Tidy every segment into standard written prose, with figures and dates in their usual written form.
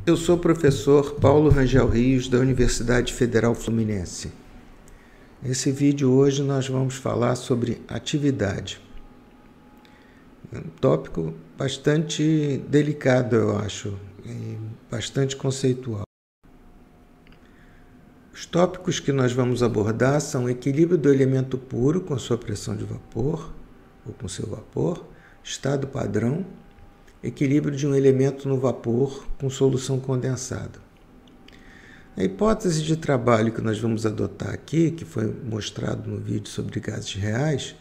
Eu sou o professor Paulo Rangel Rios, da Universidade Federal Fluminense. Nesse vídeo hoje nós vamos falar sobre atividade. É um tópico bastante delicado, eu acho, e bastante conceitual. Os tópicos que nós vamos abordar são o equilíbrio do elemento puro com sua pressão de vapor, ou com seu vapor, estado padrão, equilíbrio de um elemento no vapor com solução condensada. A hipótese de trabalho que nós vamos adotar aqui, que foi mostrado no vídeo sobre gases reais,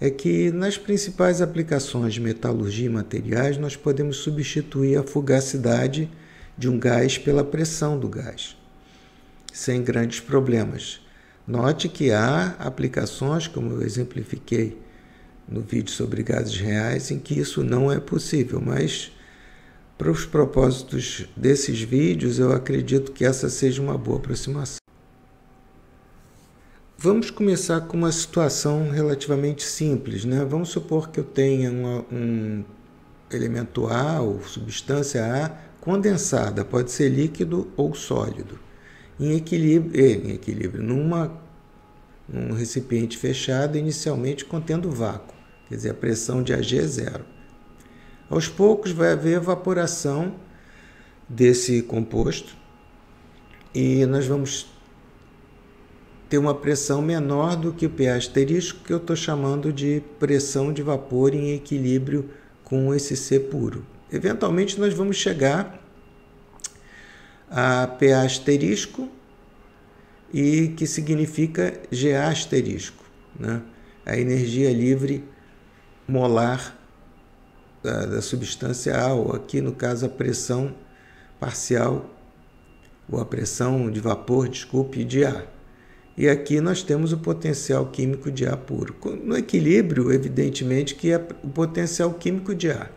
é que nas principais aplicações de metalurgia e materiais nós podemos substituir a fugacidade de um gás pela pressão do gás, sem grandes problemas. Note que há aplicações, como eu exemplifiquei no vídeo sobre gases reais, em que isso não é possível, mas para os propósitos desses vídeos eu acredito que essa seja uma boa aproximação. Vamos começar com uma situação relativamente simples, né? Vamos supor que eu tenha um elemento A ou substância A condensada, pode ser líquido ou sólido, em equilíbrio num recipiente fechado, inicialmente contendo vácuo, quer dizer, a pressão de AG é zero. Aos poucos vai haver evaporação desse composto e nós vamos ter uma pressão menor do que o pH asterisco, que eu estou chamando de pressão de vapor em equilíbrio com esse C puro. Eventualmente nós vamos chegar a pH asterisco, e que significa GA asterisco, né? A energia livre molar da substância A, ou aqui no caso a pressão parcial, ou a pressão de vapor, de A. E aqui nós temos o potencial químico de A puro. No equilíbrio, evidentemente que o potencial químico de A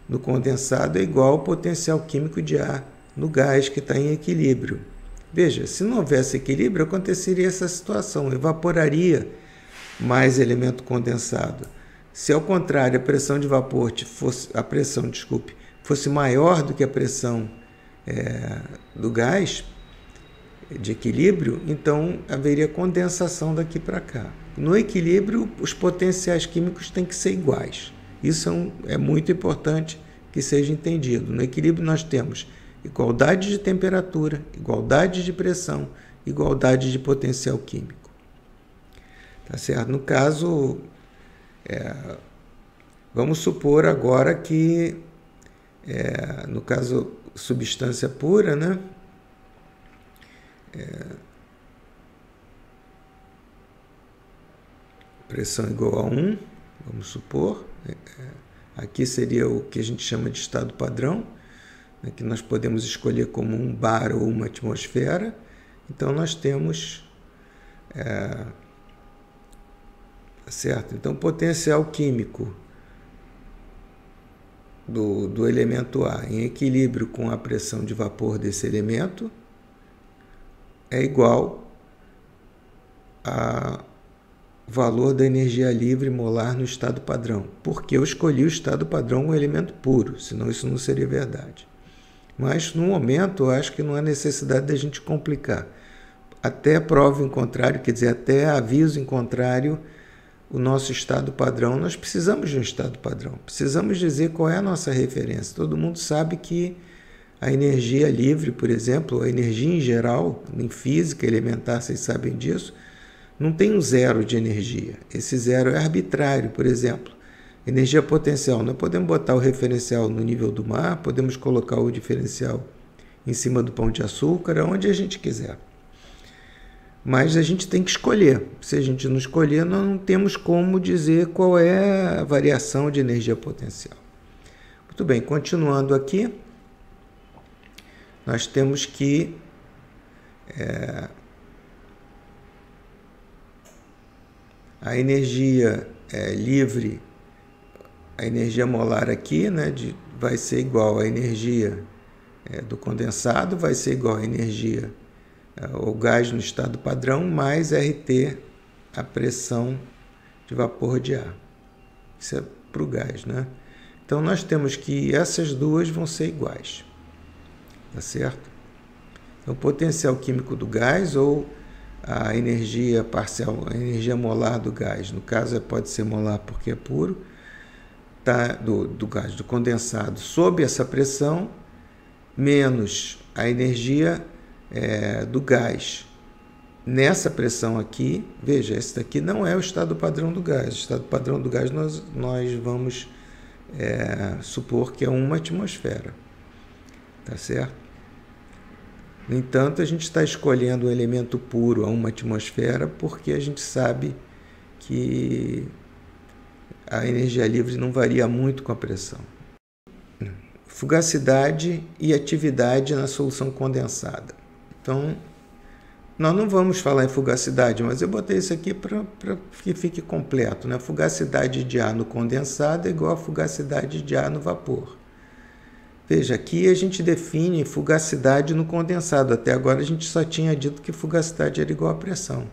no condensado é igual ao potencial químico de A no gás que está em equilíbrio. Veja, se não houvesse equilíbrio, aconteceria essa situação, evaporaria mais elemento condensado. Se ao contrário a pressão de vapor fosse maior do que a pressão do gás de equilíbrio, então haveria condensação daqui para cá. No equilíbrio, os potenciais químicos têm que ser iguais. Isso é muito importante que seja entendido. No equilíbrio nós temos igualdade de temperatura, igualdade de pressão, igualdade de potencial químico. Tá certo? No caso, vamos supor agora que, no caso, substância pura, né? Pressão igual a 1, vamos supor. Aqui seria o que a gente chama de estado padrão, que nós podemos escolher como um bar ou uma atmosfera. Então nós temos certo? Então o potencial químico do elemento A em equilíbrio com a pressão de vapor desse elemento é igual ao valor da energia livre molar no estado padrão, porque eu escolhi o estado padrão com elemento puro, senão isso não seria verdade. Mas, no momento, eu acho que não há necessidade da gente complicar. Até prova em contrário, quer dizer, até aviso em contrário, o nosso estado padrão, nós precisamos de um estado padrão. Precisamos dizer qual é a nossa referência. Todo mundo sabe que a energia livre, por exemplo, a energia em geral, em física elementar, vocês sabem disso, não tem um zero de energia. Esse zero é arbitrário, por exemplo. Energia potencial, nós podemos botar o referencial no nível do mar, podemos colocar o diferencial em cima do pão de açúcar, onde a gente quiser. Mas a gente tem que escolher. Se a gente não escolher, nós não temos como dizer qual é a variação de energia potencial. Muito bem, continuando aqui, nós temos que a energia livre, a energia molar aqui, né, vai ser igual à energia do condensado, vai ser igual à energia o gás no estado padrão, mais RT, a pressão de vapor de ar. Isso é para o gás, né? Então, nós temos que essas duas vão ser iguais. tá certo? Então, o potencial químico do gás ou a energia parcial, a energia molar do gás, no caso pode ser molar porque é puro, tá, do gás, do condensado, sob essa pressão, menos a energia do gás nessa pressão aqui. Veja, esse daqui não é o estado padrão do gás. O estado padrão do gás nós vamos supor que é 1 atmosfera, tá certo? No entanto, a gente está escolhendo um elemento puro a 1 atmosfera porque a gente sabe que a energia livre não varia muito com a pressão. Fugacidade e atividade na solução condensada. Então, nós não vamos falar em fugacidade, mas eu botei isso aqui para que fique completo, né? Fugacidade de ar no condensado é igual a fugacidade de ar no vapor. Veja, aqui a gente define fugacidade no condensado. Até agora a gente só tinha dito que fugacidade era igual a pressão,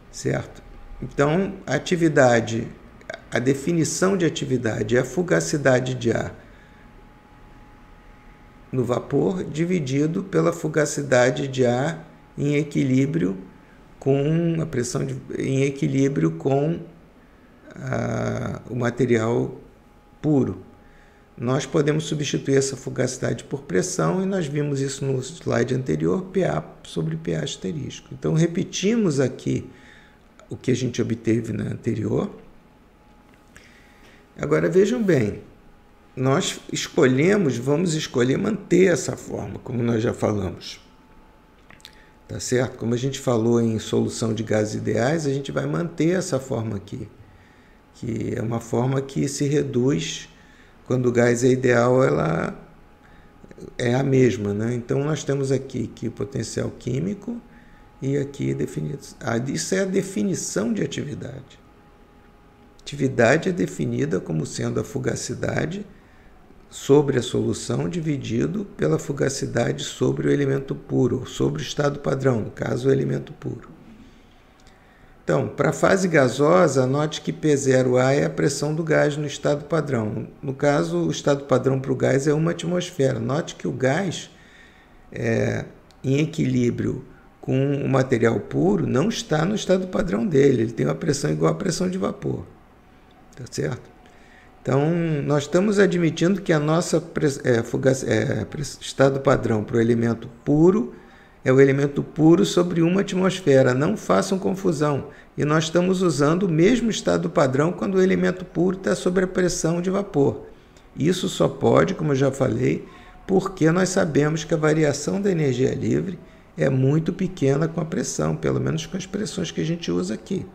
certo? Então, a definição de atividade é a fugacidade de ar no vapor dividido pela fugacidade de ar em equilíbrio com a pressão em equilíbrio com o material puro. Nós podemos substituir essa fugacidade por pressão e nós vimos isso no slide anterior, PA sobre PA asterisco. Então, repetimos aqui o que a gente obteve na anterior. Agora, vejam bem, nós vamos escolher manter essa forma, como nós já falamos. Tá certo? Como a gente falou em solução de gases ideais, a gente vai manter essa forma aqui, que é uma forma que se reduz. Quando o gás é ideal, ela é a mesma, né? Então, nós temos aqui que o potencial químico e aqui definido. Isso é a definição de atividade. Atividade é definida como sendo a fugacidade sobre a solução dividido pela fugacidade sobre o elemento puro, ou sobre o estado padrão, no caso, o elemento puro. Então, para a fase gasosa, note que P0A é a pressão do gás no estado padrão. No caso, o estado padrão para o gás é 1 atmosfera. Note que o gás, em equilíbrio com o material puro, não está no estado padrão dele. Ele tem uma pressão igual à pressão de vapor. Tá certo? Então, nós estamos admitindo que a nossa estado padrão para o elemento puro é o elemento puro sobre 1 atmosfera. Não façam confusão. E nós estamos usando o mesmo estado padrão quando o elemento puro está sob a pressão de vapor. Isso só pode, como eu já falei, porque nós sabemos que a variação da energia livre é muito pequena com a pressão, pelo menos com as pressões que a gente usa aqui.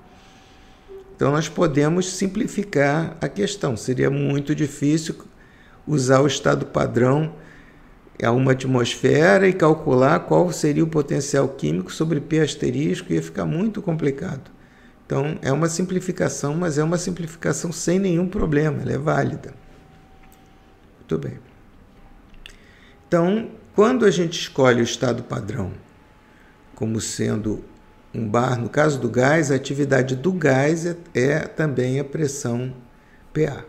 Então, nós podemos simplificar a questão. Seria muito difícil usar o estado padrão a 1 atmosfera e calcular qual seria o potencial químico sobre P asterisco, ia ficar muito complicado. Então, é uma simplificação, mas é uma simplificação sem nenhum problema, ela é válida. Muito bem. Então, quando a gente escolhe o estado padrão como sendo um bar, no caso do gás, a atividade do gás é também a pressão PA.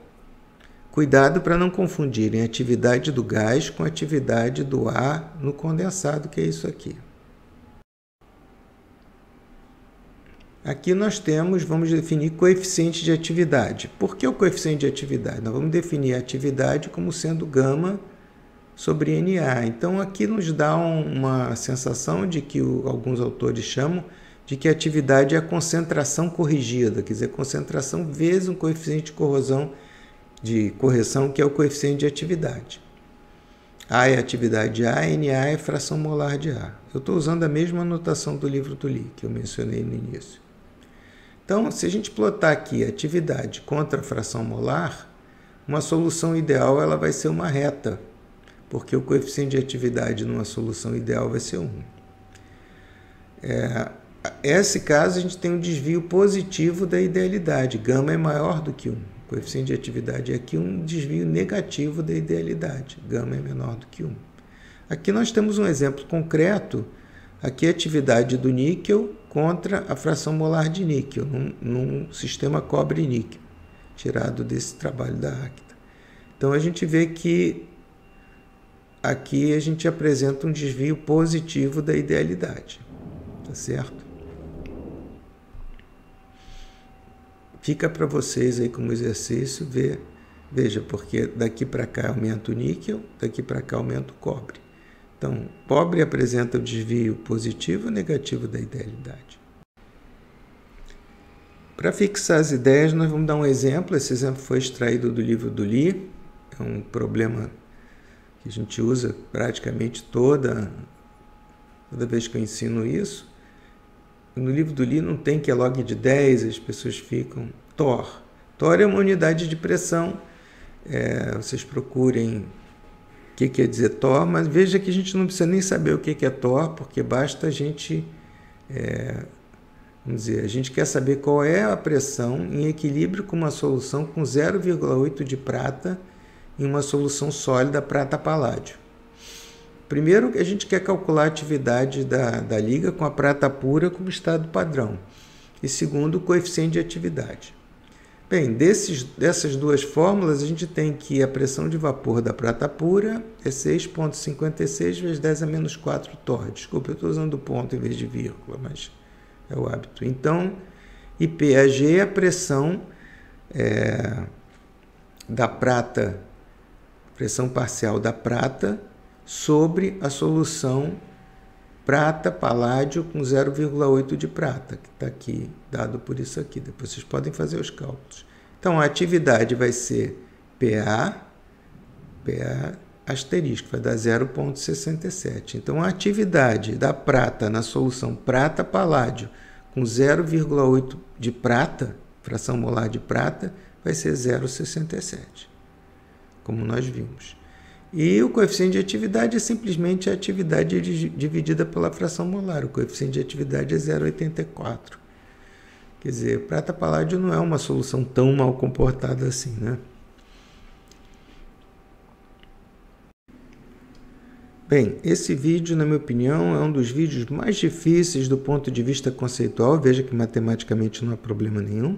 Cuidado para não confundirem a atividade do gás com a atividade do ar no condensado, que é isso aqui. Aqui nós vamos definir coeficiente de atividade. Por que o coeficiente de atividade? Nós vamos definir a atividade como sendo gama sobre NA. Então, aqui nos dá uma sensação de que alguns autores chamam de que a atividade é a concentração corrigida, quer dizer, concentração vezes um coeficiente de correção, que é o coeficiente de atividade. A é a atividade de A, NA é a fração molar de A. Eu estou usando a mesma anotação do livro do Lee, que eu mencionei no início. Então, se a gente plotar aqui a atividade contra a fração molar, uma solução ideal ela vai ser uma reta, porque o coeficiente de atividade numa solução ideal vai ser 1. Nesse caso, a gente tem um desvio positivo da idealidade. Gama é maior do que 1. O coeficiente de atividade é aqui um desvio negativo da idealidade. Gama é menor do que 1. Aqui nós temos um exemplo concreto. Aqui a atividade do níquel contra a fração molar de níquel, num sistema cobre-níquel, tirado desse trabalho da Acta. Então, a gente vê que aqui a gente apresenta um desvio positivo da idealidade, tá certo? Fica para vocês aí como exercício ver, veja, porque daqui para cá aumenta o níquel, daqui para cá aumenta o cobre. Então, cobre apresenta o desvio positivo ou negativo da idealidade. Para fixar as ideias, nós vamos dar um exemplo. Esse exemplo foi extraído do livro do Lee. É um problema que a gente usa praticamente toda vez que eu ensino isso. No livro do Lee não tem Kellogg de 10, as pessoas ficam... Torr. Torr é uma unidade de pressão. Vocês procurem o que quer dizer Torr, mas veja que a gente não precisa nem saber o que é Torr, porque basta a gente... Vamos dizer, a gente quer saber qual é a pressão em equilíbrio com uma solução com 0,8 de prata em uma solução sólida prata-paládio. Primeiro, a gente quer calcular a atividade da liga com a prata pura como estado padrão. E segundo, o coeficiente de atividade. Bem, dessas duas fórmulas, a gente tem que a pressão de vapor da prata pura é 6,56 vezes 10 a menos 4 torr. Desculpa, eu estou usando ponto em vez de vírgula, mas é o hábito. Então, IPAG é a pressão da prata, pressão parcial da prata sobre a solução prata-paládio com 0,8 de prata, que está aqui, dado por isso aqui. Depois vocês podem fazer os cálculos. Então, a atividade vai ser PA asterisco, vai dar 0,67. Então, a atividade da prata na solução prata-paládio com 0,8 de prata, fração molar de prata, vai ser 0,67, como nós vimos. E o coeficiente de atividade é simplesmente a atividade dividida pela fração molar. O coeficiente de atividade é 0,84. Quer dizer, prata-paládio não é uma solução tão mal comportada assim, né? Bem, esse vídeo, na minha opinião, é um dos vídeos mais difíceis do ponto de vista conceitual. Veja que matematicamente não há problema nenhum.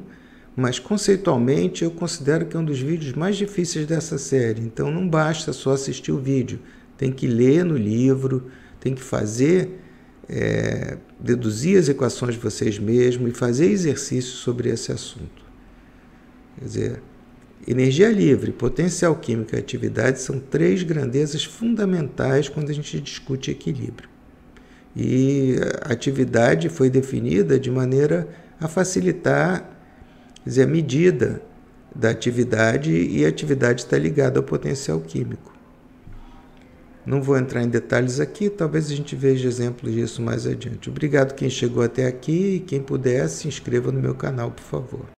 Mas conceitualmente eu considero que é um dos vídeos mais difíceis dessa série. Então não basta só assistir o vídeo, tem que ler no livro, tem que fazer, deduzir as equações de vocês mesmos e fazer exercícios sobre esse assunto. Quer dizer, energia livre, potencial químico e atividade são três grandezas fundamentais quando a gente discute equilíbrio. E a atividade foi definida de maneira a facilitar, quer dizer, a medida da atividade, e a atividade está ligada ao potencial químico. Não vou entrar em detalhes aqui, talvez a gente veja exemplos disso mais adiante. Obrigado quem chegou até aqui e quem puder, se inscreva no meu canal, por favor.